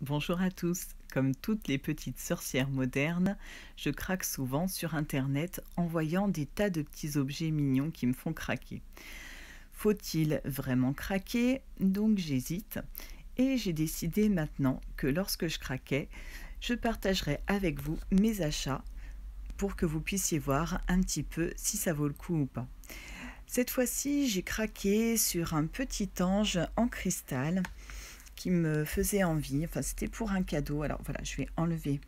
Bonjour à tous. Comme toutes les petites sorcières modernes, je craque souvent sur Internet en voyant des tas de petits objets mignons qui me font craquer. Faut-il vraiment craquer? Donc j'hésite et j'ai décidé maintenant que lorsque je craquais, je partagerai avec vous mes achats pour que vous puissiez voir un petit peu si ça vaut le coup ou pas. Cette fois-ci, j'ai craqué sur un petit ange en cristal qui me faisait envie. Enfin, c'était pour un cadeau. Alors voilà, je vais enlever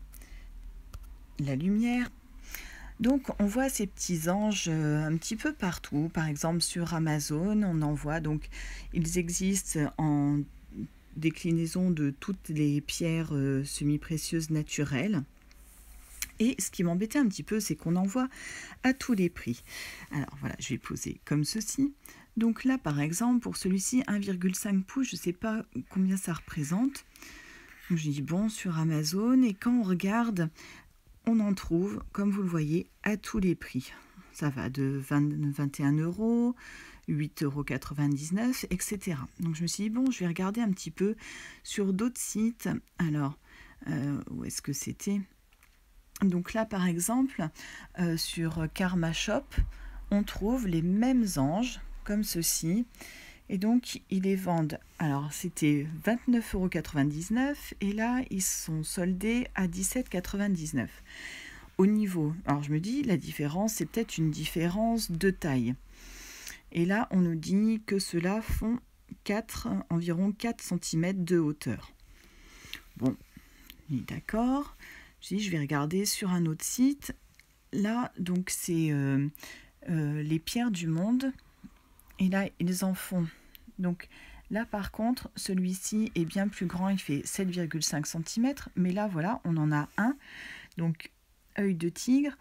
la lumière. Donc, on voit ces petits anges un petit peu partout. Par exemple, sur Amazon, on en voit. Donc, ils existent en déclinaison de toutes les pierres semi-précieuses naturelles. Et ce qui m'embêtait un petit peu, c'est qu'on en voit à tous les prix. Alors voilà, je vais poser comme ceci. Donc là, par exemple, pour celui-ci, 1,5 pouces, je ne sais pas combien ça représente. Donc je dis bon, sur Amazon, et quand on regarde, on en trouve, comme vous le voyez, à tous les prix. Ça va de 21 euros, 8,99 euros, etc. Donc je me suis dit, bon, je vais regarder un petit peu sur d'autres sites. Alors, où est-ce que c'était ? Donc là, par exemple, sur Karma Shop, on trouve les mêmes anges, comme ceci. Et donc, ils les vendent. Alors, c'était 29,99 € et là, ils sont soldés à 17,99 €. Au niveau, alors je me dis, la différence, c'est peut-être une différence de taille. Et là, on nous dit que ceux-là font environ 4 cm de hauteur. Bon, d'accord. Je dis, je vais regarder sur un autre site. Là, donc, c'est les pierres du monde. Et là, ils en font. Donc là, par contre, celui-ci est bien plus grand. Il fait 7,5 cm. Mais là, voilà, on en a un. Donc, œil de tigre.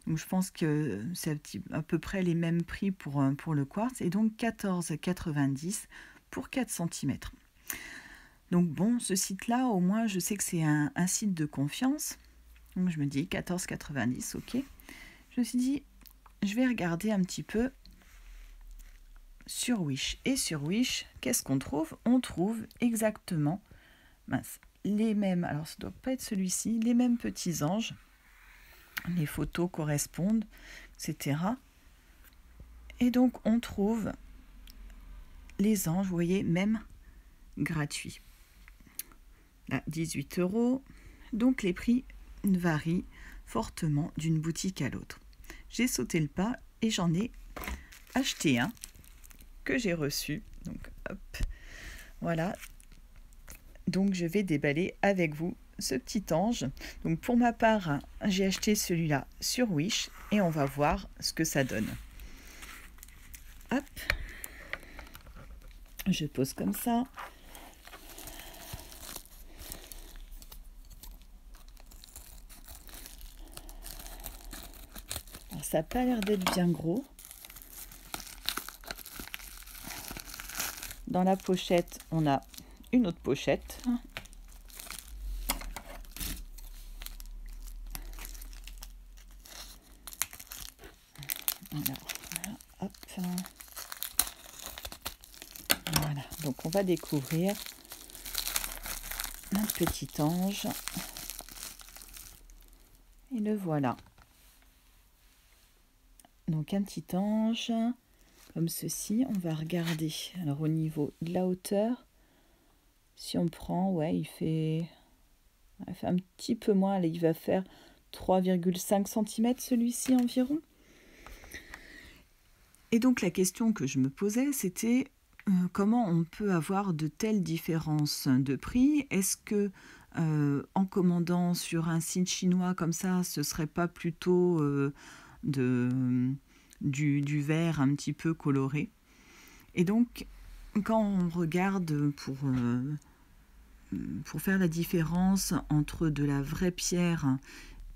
Donc, je pense que c'est à peu près les mêmes prix pour le quartz. Et donc, 14,90 € pour 4 cm. Donc, bon, ce site-là, au moins, je sais que c'est un site de confiance. Donc, je me dis 14,90 €, ok. Je me suis dit, je vais regarder un petit peu sur Wish. Et sur Wish, qu'est-ce qu'on trouve? On trouve exactement les mêmes, alors ça ne doit pas être celui-ci, les mêmes petits anges. Les photos correspondent, etc. Et donc, on trouve les anges, vous voyez, même gratuits. Là, 18 €. Donc, les prix varient fortement d'une boutique à l'autre. J'ai sauté le pas et j'en ai acheté un que j'ai reçu. Donc, hop, voilà. Donc, je vais déballer avec vous ce petit ange. Donc, pour ma part, j'ai acheté celui-là sur Wish et on va voir ce que ça donne. Hop, je pose comme ça. Alors, ça n'a pas l'air d'être bien gros. Dans la pochette, on a une autre pochette. Alors, hop. Voilà, donc on va découvrir un petit ange. Et le voilà. Donc un petit ange comme ceci. On va regarder. Alors au niveau de la hauteur, si on prend, ouais, il fait un petit peu moins. Là, il va faire 3,5 cm celui-ci environ. Et donc la question que je me posais, c'était comment on peut avoir de telles différences de prix? Est-ce que en commandant sur un site chinois comme ça, ce serait pas plutôt du vert un petit peu coloré? Et donc, quand on regarde pour faire la différence entre de la vraie pierre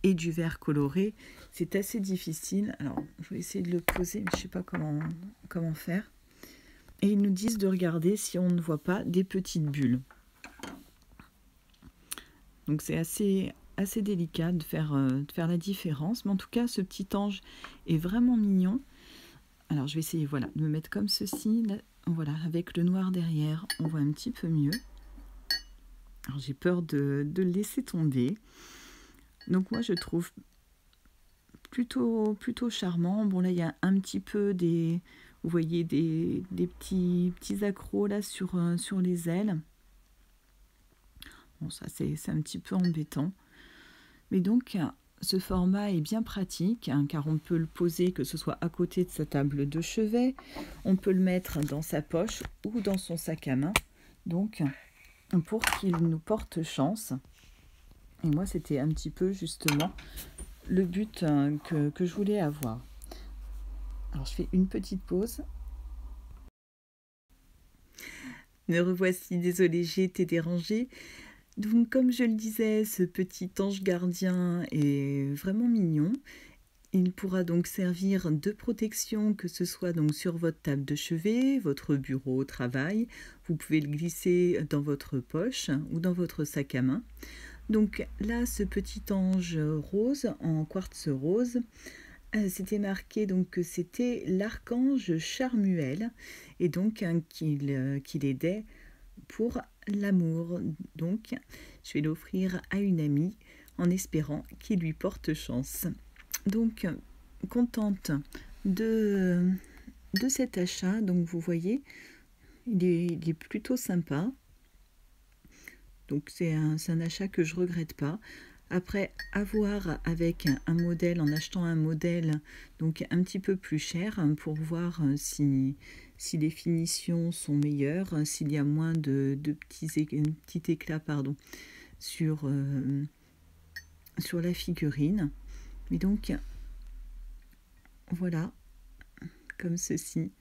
et du verre coloré, c'est assez difficile. Alors, je vais essayer de le poser, mais je ne sais pas comment faire. Et ils nous disent de regarder si on ne voit pas des petites bulles. Donc, c'est assez délicat de faire la différence. Mais en tout cas, ce petit ange est vraiment mignon. Alors, je vais essayer de me mettre comme ceci. Là, voilà, avec le noir derrière, on voit un petit peu mieux. Alors j'ai peur de le laisser tomber. Donc moi je trouve plutôt charmant. Bon là il y a un petit peu vous voyez des petits accros là sur les ailes. Bon ça c'est un petit peu embêtant. Mais donc ce format est bien pratique car on peut le poser que ce soit à côté de sa table de chevet. On peut le mettre dans sa poche ou dans son sac à main. Donc pour qu'il nous porte chance. Et moi c'était un petit peu justement le but que je voulais avoir. Alors je fais une petite pause. Me revoici, désolée, j'ai été dérangée. Donc comme je le disais, ce petit ange gardien est vraiment mignon. Il pourra donc servir de protection, que ce soit donc sur votre table de chevet, votre bureau au travail. Vous pouvez le glisser dans votre poche ou dans votre sac à main. Donc là, ce petit ange rose, en quartz rose, c'était marqué donc que c'était l'archange Charmuel et donc qu'il aidait pour l'amour. Donc je vais l'offrir à une amie en espérant qu'il lui porte chance. Donc contente de cet achat. Donc vous voyez, il est plutôt sympa. Donc c'est un achat que je regrette pas. Après, à voir avec un modèle, en achetant un modèle donc un petit peu plus cher pour voir si les finitions sont meilleures, s'il y a moins de petits éclats sur la figurine. Mais donc, voilà, comme ceci.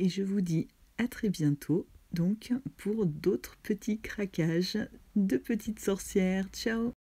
Et je vous dis à très bientôt. Donc pour d'autres petits craquages de petites sorcières. Ciao!